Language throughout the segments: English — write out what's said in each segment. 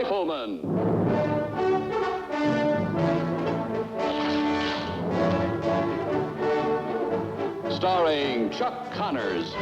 Rifleman. Starring Chuck Connors.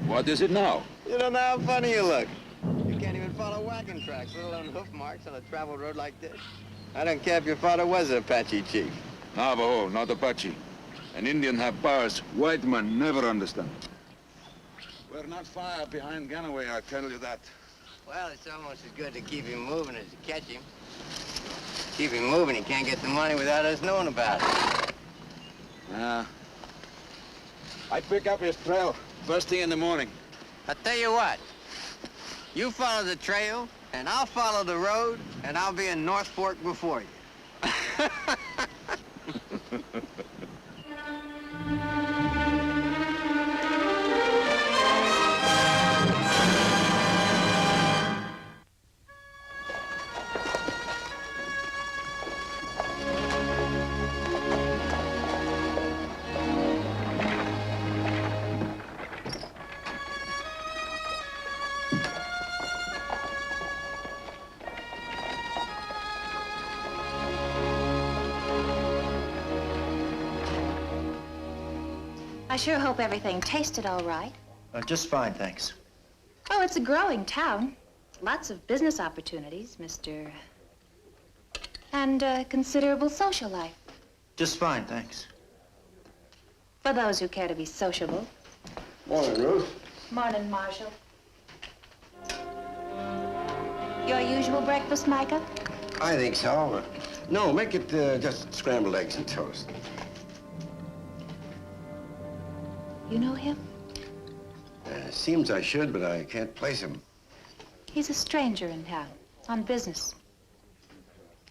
What is it now? You don't know how funny you look. You can't even follow wagon tracks, let alone hoof marks on a travel road like this. I don't care if your father was an Apache chief. Navajo, not Apache. An Indian have powers white man never understand. We're not far behind Ganaway, I tell you that. Well, it's almost as good to keep him moving as to catch him. Keep him moving, he can't get the money without us knowing about it. I pick up his trail first thing in the morning. I'll tell you what. You follow the trail, and I'll follow the road, and I'll be in North Fork before you. I sure hope everything tasted all right. Just fine, thanks. Oh, it's a growing town. Lots of business opportunities, Mr. And considerable social life. Just fine, thanks. For those who care to be sociable. Morning, Ruth. Morning, Marshal. Your usual breakfast, Micah? I think so. No, make it just scrambled eggs and toast. You know him? Seems I should, but I can't place him. He's a stranger in town, on business.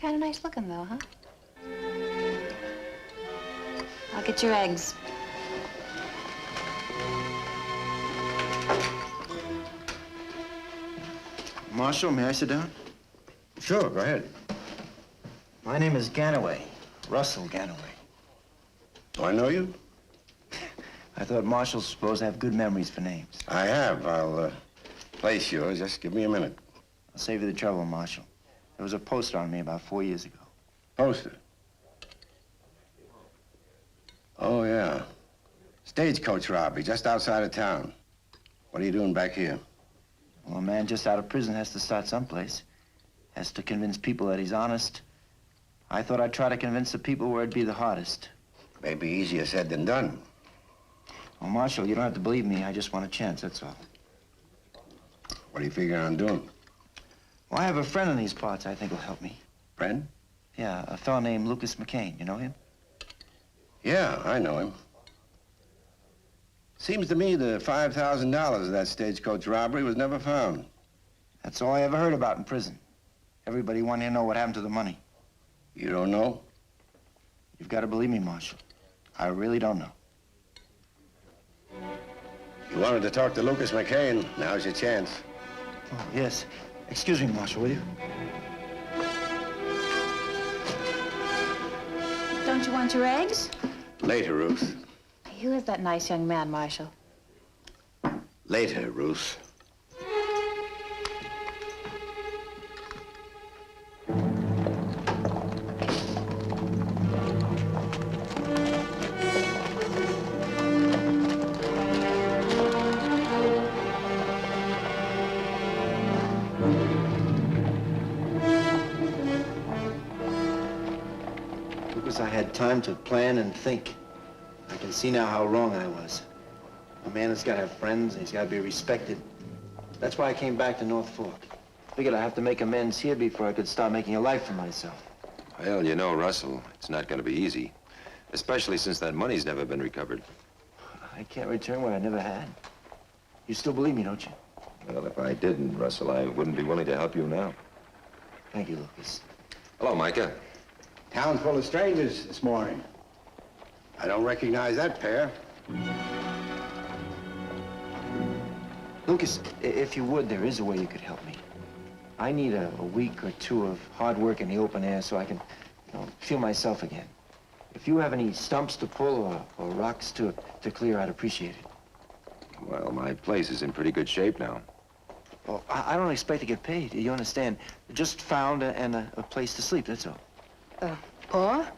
Kind of nice looking, though, huh? I'll get your eggs. Marshal, may I sit down? Sure, go ahead. My name is Ganaway, Russell Ganaway. Do I know you? I thought marshals were supposed to have good memories for names. I have. I'll place yours. Just give me a minute. I'll save you the trouble, Marshal. There was a poster on me about 4 years ago. Poster. Oh, yeah. Stagecoach robbery just outside of town. What are you doing back here? Well, a man just out of prison has to start someplace. Has to convince people that he's honest. I thought I'd try to convince the people where it'd be the hardest. Maybe easier said than done. Well, Marshal, you don't have to believe me. I just want a chance, that's all. What are you figuring on doing? Well, I have a friend in these parts I think will help me. Friend? Yeah, a fellow named Lucas McCain. You know him? Yeah, I know him. Seems to me the $5,000 of that stagecoach robbery was never found. That's all I ever heard about in prison. Everybody wanted to know what happened to the money. You don't know? You've got to believe me, Marshal. I really don't know. You wanted to talk to Lucas McCain. Now's your chance. Oh, yes. Excuse me, Marshal, will you? Don't you want your eggs? Later, Ruth. Who is that nice young man, Marshal? Later, Ruth. Lucas, I had time to plan and think. I can see now how wrong I was. A man has got to have friends, and he's got to be respected. That's why I came back to North Fork. Figured I have to make amends here before I could start making a life for myself. Well, you know, Russell, it's not going to be easy. Especially since that money's never been recovered. I can't return what I never had. You still believe me, don't you? Well, if I didn't, Russell, I wouldn't be willing to help you now. Thank you, Lucas. Hello, Micah. Town full of strangers this morning. I don't recognize that pair. Lucas, if you would, there is a way you could help me. I need a week or two of hard work in the open air so I can, feel myself again. If you have any stumps to pull or rocks to clear, I'd appreciate it. Well, my place is in pretty good shape now. Well, I don't expect to get paid. You understand? Just found a place to sleep, that's all. Pa,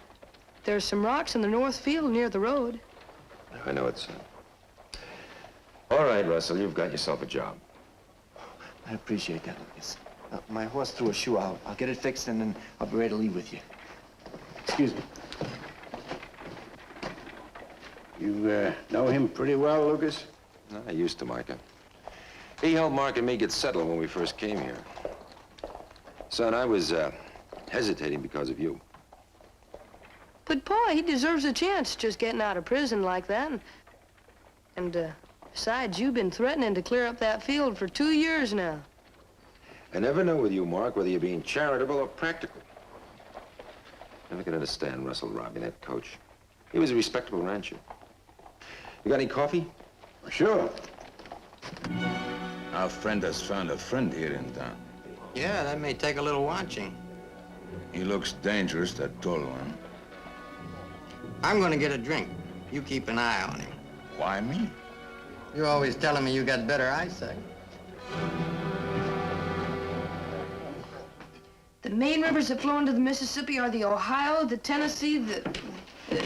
there's some rocks in the north field near the road. I know it's... All right, Russell, you've got yourself a job. I appreciate that, Lucas. My horse threw a shoe out. I'll get it fixed, and then I'll be ready to leave with you. Excuse me. You know him pretty well, Lucas? I used to, Micah. He helped Mark and me get settled when we first came here. Son, I was hesitating because of you. But, Pa, he deserves a chance just getting out of prison like that. And, besides, you've been threatening to clear up that field for 2 years now. I never know with you, Mark, whether you're being charitable or practical. Never could understand Russell robbing that coach. He was a respectable rancher. You got any coffee? Sure. Our friend has found a friend here in town. Yeah, that may take a little watching. He looks dangerous, that tall one. I'm gonna get a drink. You keep an eye on him. Why me? You're always telling me you got better eyesight. The main rivers that flow into the Mississippi are the Ohio, the Tennessee, the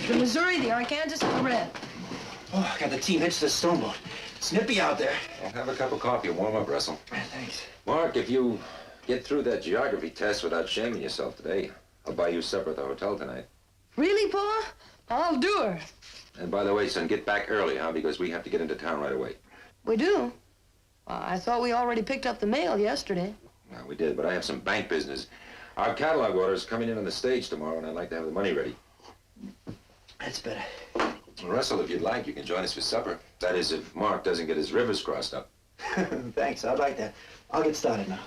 Missouri, the Arkansas, and the Red. Oh, I got the team hitched to the stoneboat. It's nippy out there. Well, have a cup of coffee and warm up, Russell. Thanks. Mark, if you get through that geography test without shaming yourself today, I'll buy you supper at the hotel tonight. Really, Pa? I'll do her. And by the way, son, get back early, huh? Because we have to get into town right away. We do? I thought we already picked up the mail yesterday. No, we did, but I have some bank business. Our catalog order is coming in on the stage tomorrow, and I'd like to have the money ready. That's better. Russell, if you'd like, you can join us for supper. That is, if Mark doesn't get his rivers crossed up. Thanks, I'd like that. I'll get started now.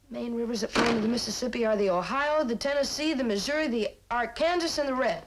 Main rivers that flow into the Mississippi are the Ohio, the Tennessee, the Missouri, the Arkansas, and the Red.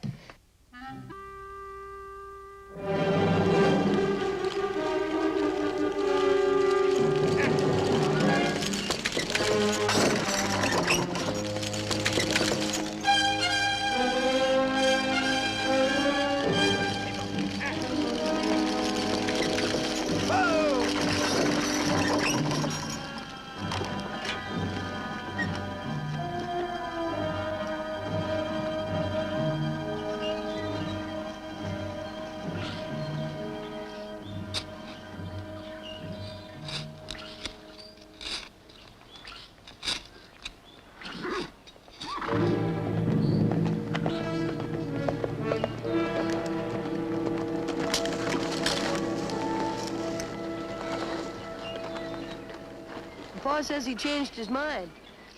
Pa says he changed his mind.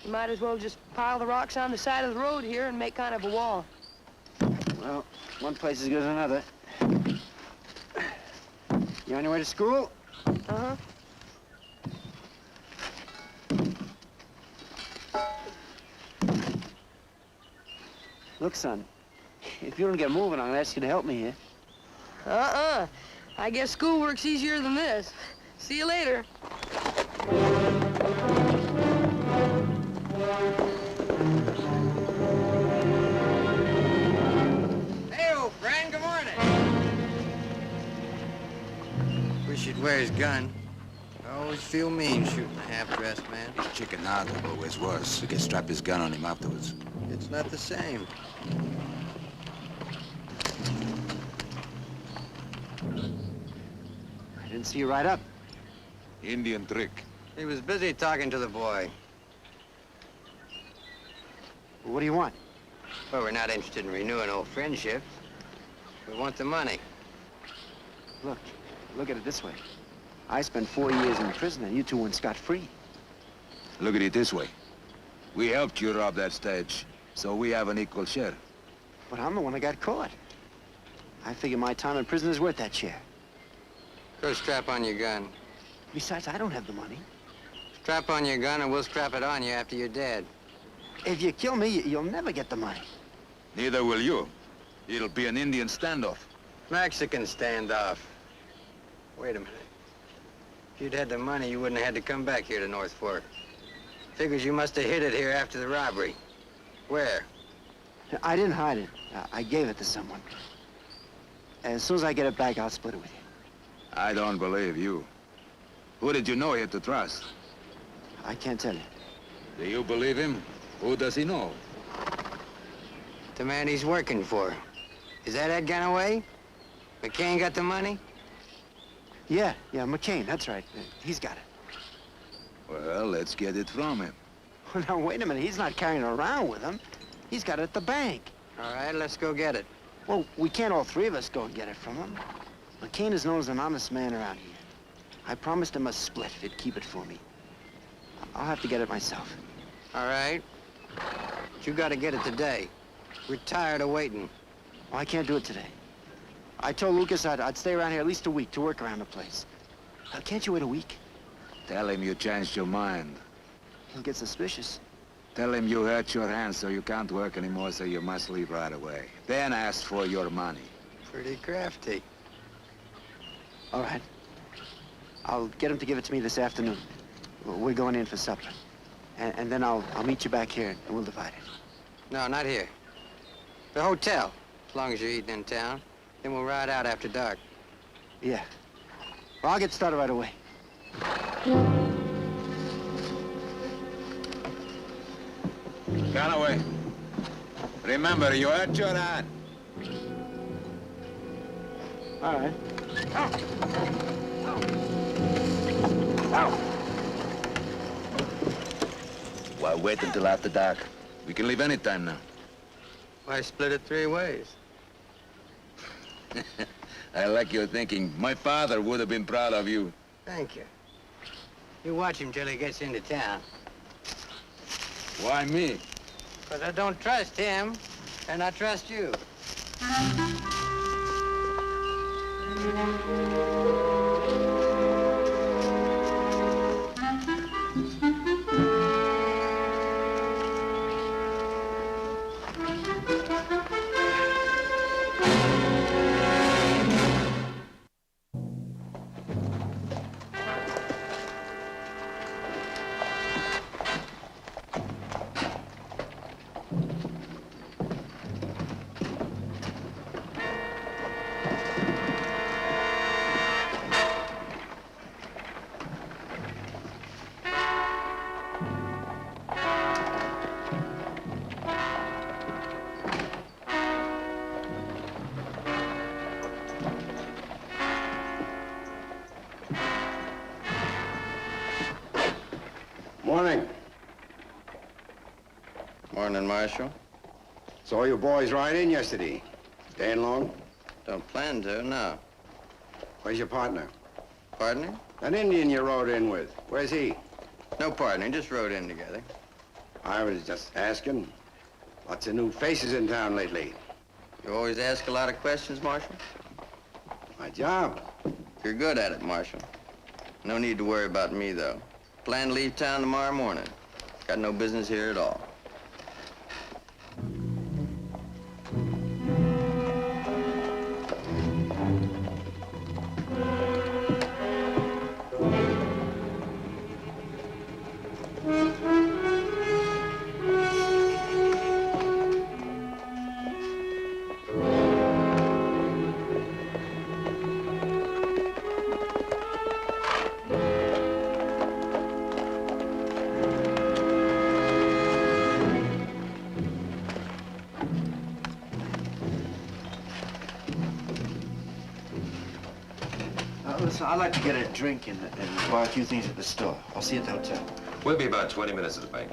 You might as well just pile the rocks on the side of the road here and make kind of a wall. Well, one place is good as another. You on your way to school? Uh-huh. Look, son, if you don't get moving, I'm gonna ask you to help me here. Uh-uh. I guess schoolwork's easier than this. See you later. Hey, old friend, good morning. Wish he'd wear his gun. I always feel mean shooting a half-dressed man. His chicken heart always was. We could strap his gun on him afterwards. It's not the same. I didn't see you right up. Indian trick. He was busy talking to the boy. Well, what do you want? Well, we're not interested in renewing old friendships. We want the money. Look at it this way. I spent 4 years in prison, and you two went scot-free. Look at it this way. We helped you rob that stage, so we have an equal share. But I'm the one that got caught. I figure my time in prison is worth that share. Go strap on your gun. Besides, I don't have the money. Strap on your gun and we'll strap it on you after you're dead. If you kill me, you'll never get the money. Neither will you. It'll be an Indian standoff. Mexican standoff. Wait a minute. If you'd had the money, you wouldn't have had to come back here to North Fork. Figures you must have hid it here after the robbery. Where? I didn't hide it. I gave it to someone. As soon as I get it back, I'll split it with you. I don't believe you. Who did you know he had to trust? I can't tell you. Do you believe him? Who does he know? The man he's working for. Is that Ed Ganaway? McCain got the money? Yeah, McCain, that's right. He's got it. Well, let's get it from him. Well, now, wait a minute. He's not carrying it around with him. He's got it at the bank. All right, let's go get it. Well, we can't all three of us go and get it from him. McCain is known as an honest man around here. I promised him a split if he'd keep it for me. I'll have to get it myself. All right. But you gotta get it today. We're tired of waiting. Well, I can't do it today. I told Lucas I'd stay around here at least a week to work around the place. Can't you wait a week? Tell him you changed your mind. He'll get suspicious. Tell him you hurt your hands so you can't work anymore, so you must leave right away. Then ask for your money. Pretty crafty. All right. I'll get him to give it to me this afternoon. We're going in for supper. And then I'll meet you back here and we'll divide it. No, not here. The hotel, as long as you're eating in town. Then we'll ride out after dark. Yeah. Well, I'll get started right away. Ganaway, remember, you hurt your hand. All right. Why wait until after dark? We can leave any time now. Why split it 3 ways? I like your thinking. My father would have been proud of you. Thank you. You watch him till he gets into town. Why me? Because I don't trust him, and I trust you. Morning. Morning, Marshal. Saw you boys ride in yesterday. Staying long? Don't plan to, no. Where's your partner? Partner? That Indian you rode in with. Where's he? No partner, just rode in together. I was just asking. Lots of new faces in town lately. You always ask a lot of questions, Marshal? My job. You're good at it, Marshal. No need to worry about me, though. Plan to leave town tomorrow morning. Got no business here at all. Listen, I'd like to get a drink and buy a few things at the store. I'll see you at the hotel. We'll be about 20 minutes at the bank.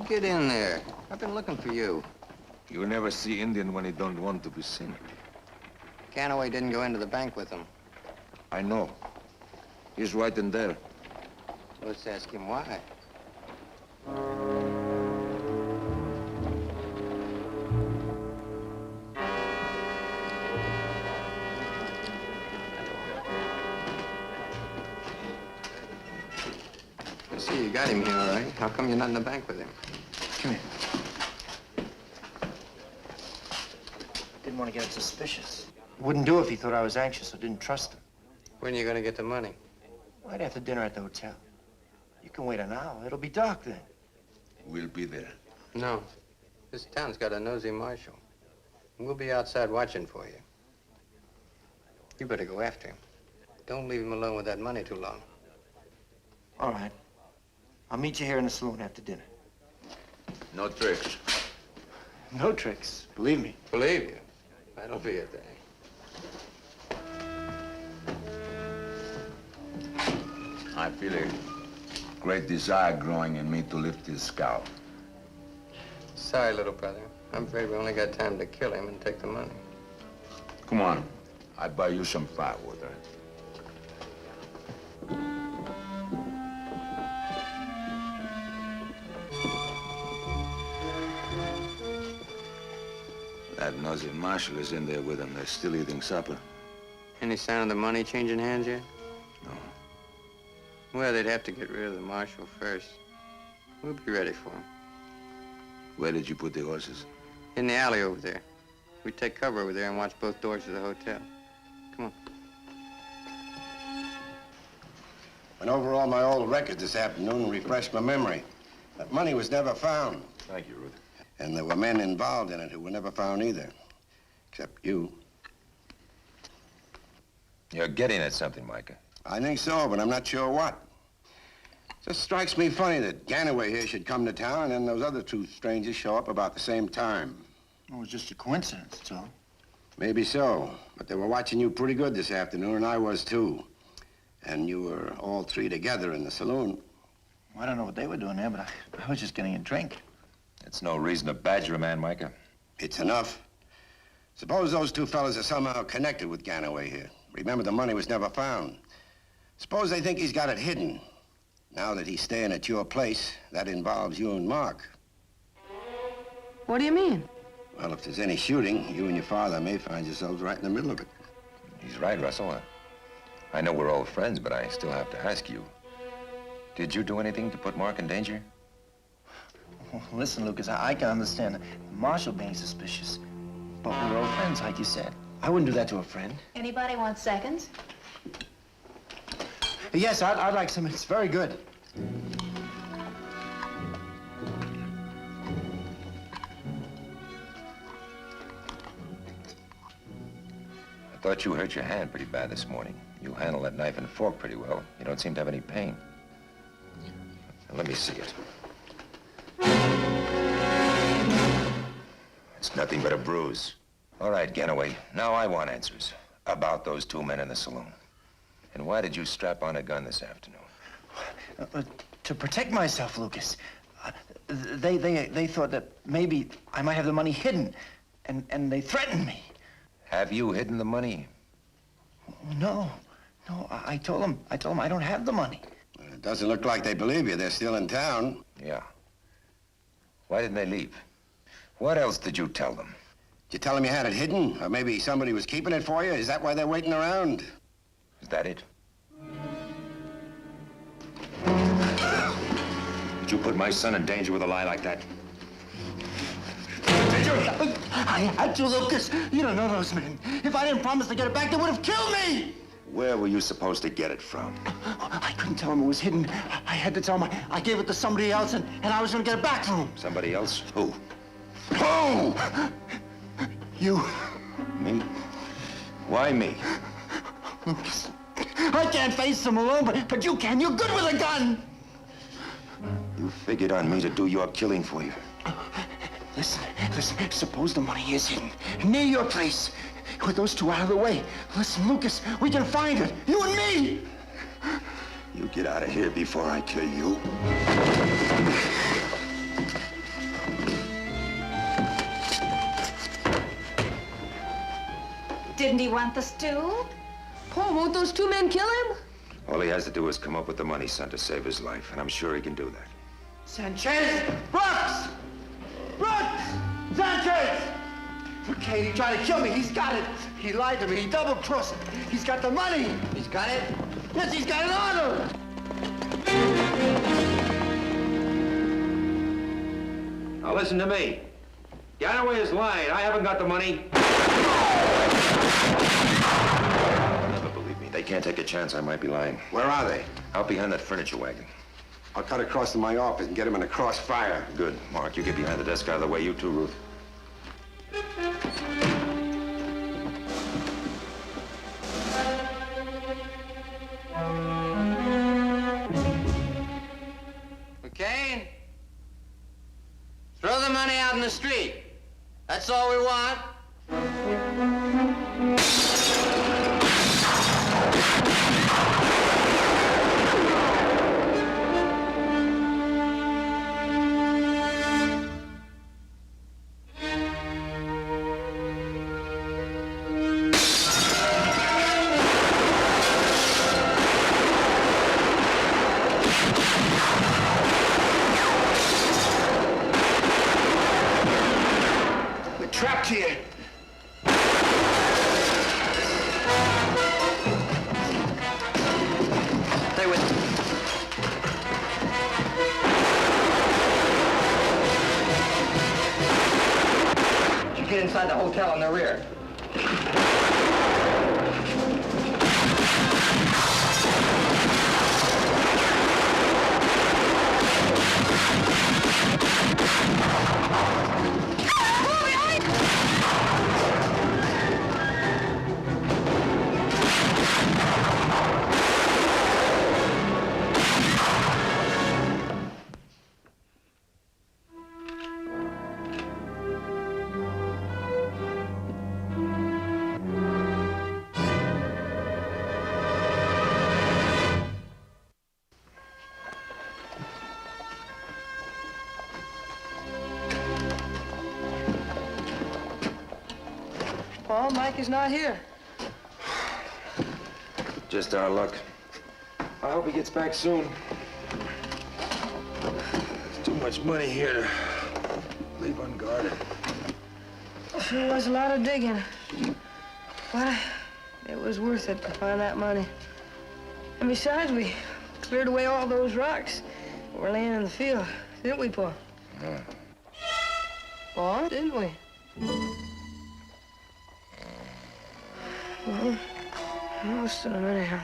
Get in there. I've been looking for you. You never see Indian when he don't want to be seen. Canaway didn't go into the bank with him. I know. He's right in there. Let's ask him why. I see you got him here, all right. How come you're not in the bank with him? Come here. Didn't want to get suspicious. Wouldn't do if he thought I was anxious or didn't trust him. When are you gonna get the money? Right after dinner at the hotel. You can wait an hour. It'll be dark then. We'll be there. No. This town's got a nosy marshal. We'll be outside watching for you. You better go after him. Don't leave him alone with that money too long. All right. I'll meet you here in the saloon after dinner. No tricks. No tricks, believe me. Believe you. That'll be a thing. I feel a great desire growing in me to lift his scalp. Sorry, little brother. I'm afraid we only got time to kill him and take the money. Come on. I'll buy you some firewood, all right? That nosy marshal is in there with him. They're still eating supper. Any sign of the money changing hands yet? No. Well, they'd have to get rid of the marshal first. We'll be ready for him. Where did you put the horses? In the alley over there. We take cover over there and watch both doors of the hotel. Come on. Went over all my old records this afternoon and refreshed my memory. That money was never found. Thank you, Ruth. And there were men involved in it who were never found either. Except you. You're getting at something, Micah. I think so, but I'm not sure what. Just strikes me funny that Ganaway here should come to town and then those other two strangers show up about the same time. It was just a coincidence, that's all. Maybe so, but they were watching you pretty good this afternoon, and I was too. And you were all three together in the saloon. Well, I don't know what they were doing there, but I was just getting a drink. It's no reason to badger a man, Micah. It's enough. Suppose those two fellas are somehow connected with Ganaway here. Remember, the money was never found. Suppose they think he's got it hidden. Now that he's staying at your place, that involves you and Mark. What do you mean? Well, if there's any shooting, you and your father may find yourselves right in the middle of it. He's right, Russell. I know we're old friends, but I still have to ask you. Did you do anything to put Mark in danger? Well, listen, Lucas, I can understand the marshal being suspicious. But we're old friends, like you said. I wouldn't do that to a friend. Anybody want seconds? Yes, I'd like some. It's very good. I thought you hurt your hand pretty bad this morning. You handle that knife and fork pretty well. You don't seem to have any pain. Now, let me see it. It's nothing but a bruise. All right, Ganaway, now I want answers about those two men in the saloon. And why did you strap on a gun this afternoon? To protect myself, Lucas. They thought that maybe I might have the money hidden, and they threatened me. Have you hidden the money? No, I told them I don't have the money. It doesn't look like they believe you. They're still in town. Yeah. Why didn't they leave? What else did you tell them? Did you tell them you had it hidden? Or maybe somebody was keeping it for you? Is that why they're waiting around? Is that it? Did you put my son in danger with a lie like that? I had to, Lucas. You don't know those men. If I didn't promise to get it back, they would have killed me. Where were you supposed to get it from? I couldn't tell them it was hidden. I had to tell them I gave it to somebody else, and I was going to get it back from them. Somebody else? Who? Who? You. Me? Why me? Lucas, I can't face them alone, but you can. You're good with a gun. You figured on me to do your killing for you. Listen, suppose the money is hidden near your place. With those two out of the way. Listen, Lucas, we can find it. You and me. You get out of here before I kill you. Didn't he want the stew? Paul, won't those two men kill him? All he has to do is come up with the money, son, to save his life, and I'm sure he can do that. Sanchez! Brooks! Brooks! Sanchez! McCain, he tried to kill me. He's got it. He lied to me. He double-crossed me. He's got the money. He's got it? Yes, he's got it on him. Now listen to me. Ganaway is lying. I haven't got the money. Never believe me. They can't take a chance I might be lying. Where are they? Out behind that furniture wagon. I'll cut across to my office and get them in a crossfire. Good. Mark, you get behind the desk out of the way. You too, Ruth. McCain? Throw the money out in the street. That's all we want. Trapped here. Stay with me. You get inside the hotel in the rear. Paul, Mike is not here. Just our luck. I hope he gets back soon. There's too much money here to leave unguarded. Sure was a lot of digging. But it was worth it to find that money. And besides, we cleared away all those rocks that were laying in the field. Didn't we, Paul? Yeah. Paul, didn't we? Well, most of them anyhow.